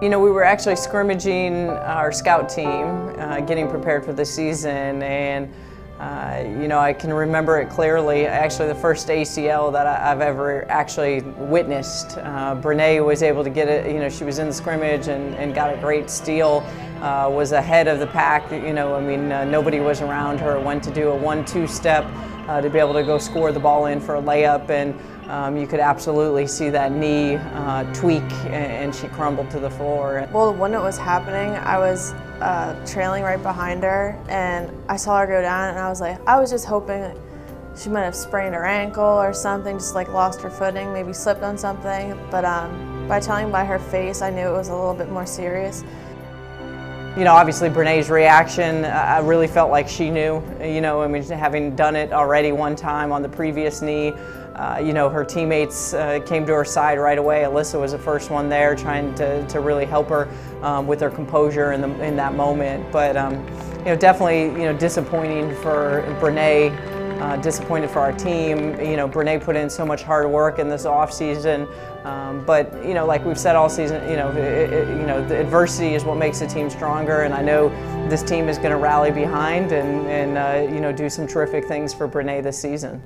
You know, we were actually scrimmaging our scout team, getting prepared for the season, and you know, I can remember it clearly. Actually, the first ACL that I've ever actually witnessed. Brene was able to get it, you know, she was in the scrimmage and got a great steal, was ahead of the pack, you know, I mean, nobody was around her, went to do a 1-2 step to be able to go score the ball in for a layup, and you could absolutely see that knee tweak, and she crumbled to the floor. Well, when it was happening, I was trailing right behind her, and I saw her go down, and I was just hoping that she might have sprained her ankle or something, just like lost her footing, maybe slipped on something. But by telling by her face, I knew it was a little bit more serious. You know, obviously Brene's reaction, I really felt like she knew, you know, I mean, having done it already one time on the previous knee, you know, her teammates came to her side right away. Alyssa was the first one there trying to really help her with her composure in that moment. But, you know, definitely, you know, disappointing for Brene, disappointed for our team. You know, Brene put in so much hard work in this off season. But, you know, like we've said all season, you know, the adversity is what makes the team stronger, and I know this team is going to rally behind and you know, do some terrific things for Brene this season.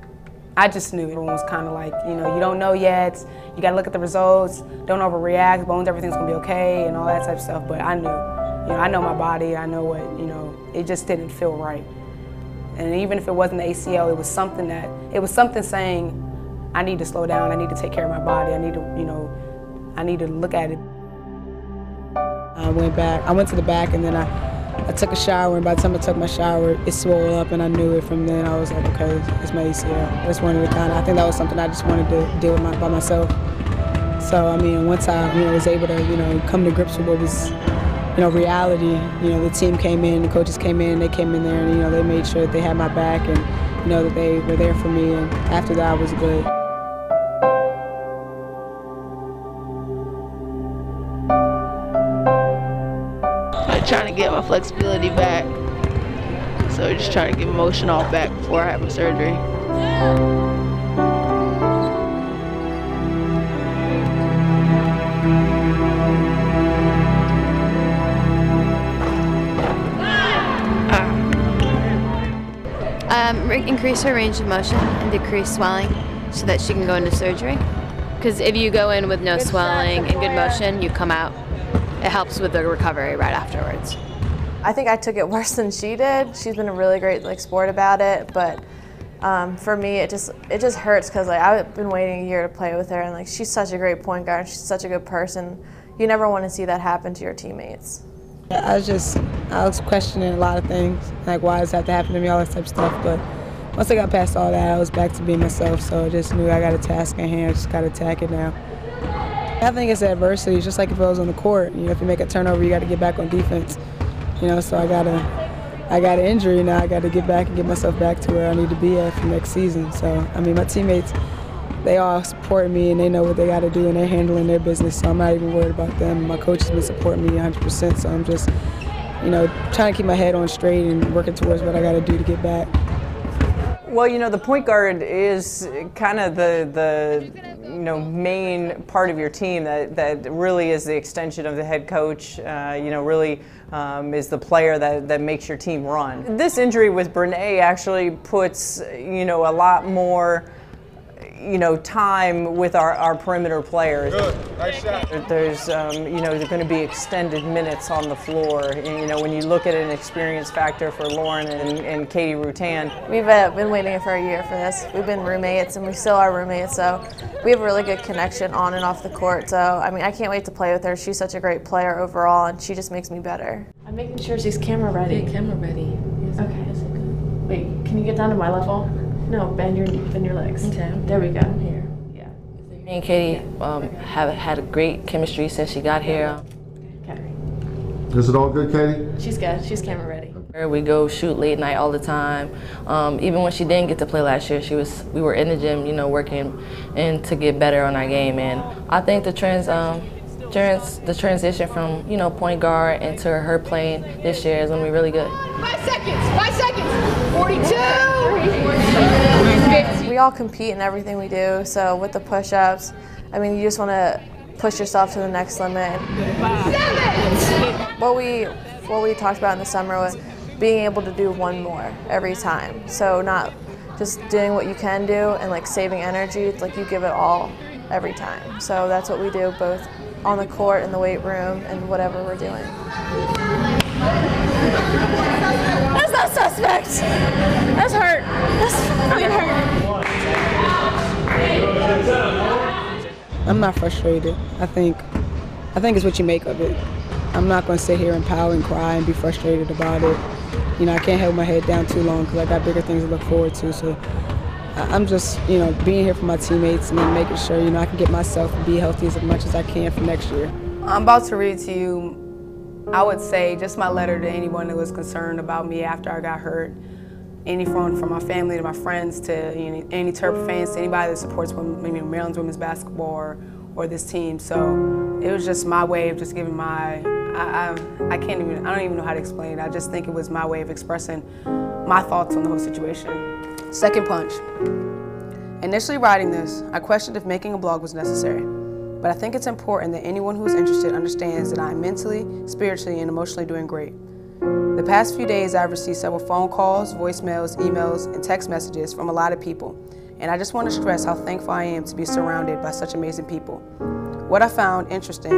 I just knew everyone was kind of like, you know, you don't know yet, you got to look at the results, don't overreact, bones, everything's going to be okay, and all that type of stuff. But I knew, you know, I know my body, I know what, you know, it just didn't feel right. And even if it wasn't the ACL, it was something saying, I need to slow down, I need to take care of my body, I need to, you know, I need to look at it. I went to the back, and then I took a shower, and by the time I took my shower, it swelled up, and I knew it from then. I was like, okay, it's my ACL. I just wanted to I think that was something I just wanted to deal with by myself. So, I mean, once I, you know, was able to, you know, come to grips with what was, you know, reality, you know, the team came in, the coaches came in, they came in there, and, you know, they made sure that they had my back, and, you know, that they were there for me, and after that, I was good. Trying to get my flexibility back, so just trying to get motion all back before I have my surgery. Increase her range of motion and decrease swelling so that she can go into surgery. Because if you go in with no swelling and good motion, you come out. It helps with the recovery right afterwards. I think I took it worse than she did. She's been a really great sport about it, but for me it just hurts because I've been waiting a year to play with her, and she's such a great point guard. She's such a good person. You never want to see that happen to your teammates. I was questioning a lot of things, like why does that have to happen to me, all that type of stuff. But once I got past all that, I was back to being myself. So I just knew I got a task at hand. I just got to attack it now. I think it's adversity. It's just like if I was on the court. You know, if you make a turnover, you got to get back on defense. You know, so I got an injury now. I got to get back and get myself back to where I need to be at for next season. So I mean, my teammates, they all support me, and they know what they got to do, and they're handling their business. So I'm not even worried about them. My coach has been supporting me 100%. So I'm just, you know, trying to keep my head on straight and working towards what I got to do to get back. Well, you know, the point guard is kind of the you know, main part of your team that really is the extension of the head coach, you know, really is the player that makes your team run. This injury with Brene actually puts, you know, a lot more, you know, time with our perimeter players. Good. Nice shot. There's, you know, there's going to be extended minutes on the floor. And, you know, when you look at an experience factor for Lauren and Katie Rutan. We've been waiting for a year for this. We've been roommates, and we still are roommates, so we have a really good connection on and off the court. So, I mean, I can't wait to play with her. She's such a great player overall, and she just makes me better. I'm making sure she's camera ready. Yeah, camera ready. Yes, okay. Wait, can you get down to my level? No, bend your legs. Okay. There we go. Here. Yeah. Me and Katie have had a great chemistry since she got here. Okay. Is it all good, Katie? She's good. She's camera ready. We go shoot late night all the time. Even when she didn't get to play last year, we were in the gym, you know, working and to get better on our game. And I think the transition from, you know, point guard into her playing this year is going to be really good. 5 seconds. 5 seconds. 42. We all compete in everything we do, so with the push-ups, I mean, you just want to push yourself to the next limit. What we talked about in the summer was being able to do one more every time. So not just doing what you can do and like saving energy, it's like you give it all every time. So that's what we do both on the court, in the weight room, and whatever we're doing. That's not suspect. That's hurt. That's fucking hurt. I'm not frustrated. I think it's what you make of it. I'm not going to sit here and pout and cry and be frustrated about it. You know, I can't hold my head down too long because I got bigger things to look forward to. So I'm just, you know, being here for my teammates and then making sure, you know, I can get myself and be healthy as much as I can for next year. I'm about to read to you, I would say, just my letter to anyone that was concerned about me after I got hurt. Anyone from my family to my friends to any Terp fans to anybody that supports Maryland's women's basketball or this team. So it was just my way of just giving my, I don't even know how to explain it. I just think it was my way of expressing my thoughts on the whole situation. Second punch. Initially writing this, I questioned if making a blog was necessary, but I think it's important that anyone who is interested understands that I am mentally, spiritually, and emotionally doing great. The past few days I've received several phone calls, voicemails, emails, and text messages from a lot of people, and I just want to stress how thankful I am to be surrounded by such amazing people. What I found interesting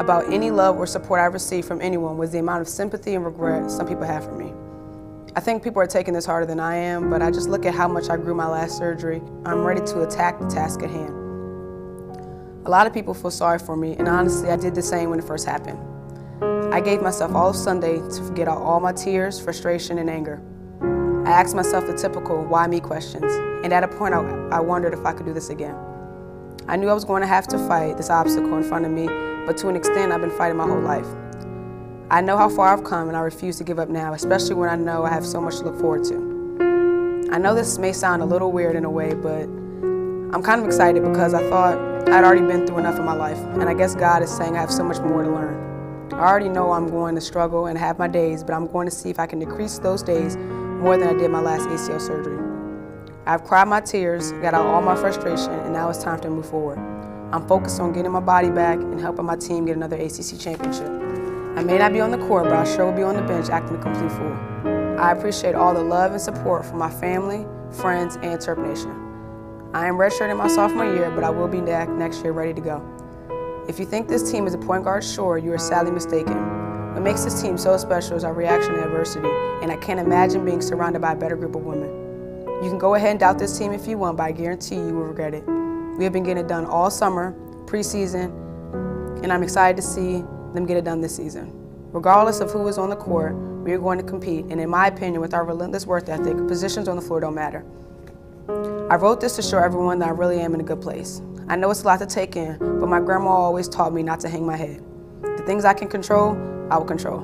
about any love or support I received from anyone was the amount of sympathy and regret some people have for me. I think people are taking this harder than I am, but I just look at how much I grew my last surgery. I'm ready to attack the task at hand. A lot of people feel sorry for me, and honestly, I did the same when it first happened. I gave myself all of Sunday to forget out all my tears, frustration, and anger. I asked myself the typical why me questions, and at a point I wondered if I could do this again. I knew I was going to have to fight this obstacle in front of me, but to an extent I've been fighting my whole life. I know how far I've come and I refuse to give up now, especially when I know I have so much to look forward to. I know this may sound a little weird in a way, but I'm kind of excited because I thought I'd already been through enough in my life, and I guess God is saying I have so much more to learn. I already know I'm going to struggle and have my days, but I'm going to see if I can decrease those days more than I did my last ACL surgery. I've cried my tears, got out all my frustration, and now it's time to move forward. I'm focused on getting my body back and helping my team get another ACC championship. I may not be on the court, but I sure will be on the bench acting a complete fool. I appreciate all the love and support from my family, friends, and Terp Nation. I am redshirting my sophomore year, but I will be back next year ready to go. If you think this team is a point guard sure, you are sadly mistaken. What makes this team so special is our reaction to adversity, and I can't imagine being surrounded by a better group of women. You can go ahead and doubt this team if you want, but I guarantee you will regret it. We have been getting it done all summer, preseason, and I'm excited to see them get it done this season. Regardless of who is on the court, we are going to compete, and in my opinion, with our relentless work ethic, positions on the floor don't matter. I wrote this to show everyone that I really am in a good place. I know it's a lot to take in, but my grandma always taught me not to hang my head. The things I can control, I will control,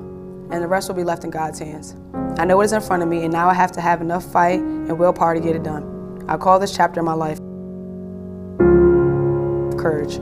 and the rest will be left in God's hands. I know what is in front of me, and now I have to have enough fight and willpower to get it done. I call this chapter in my life courage.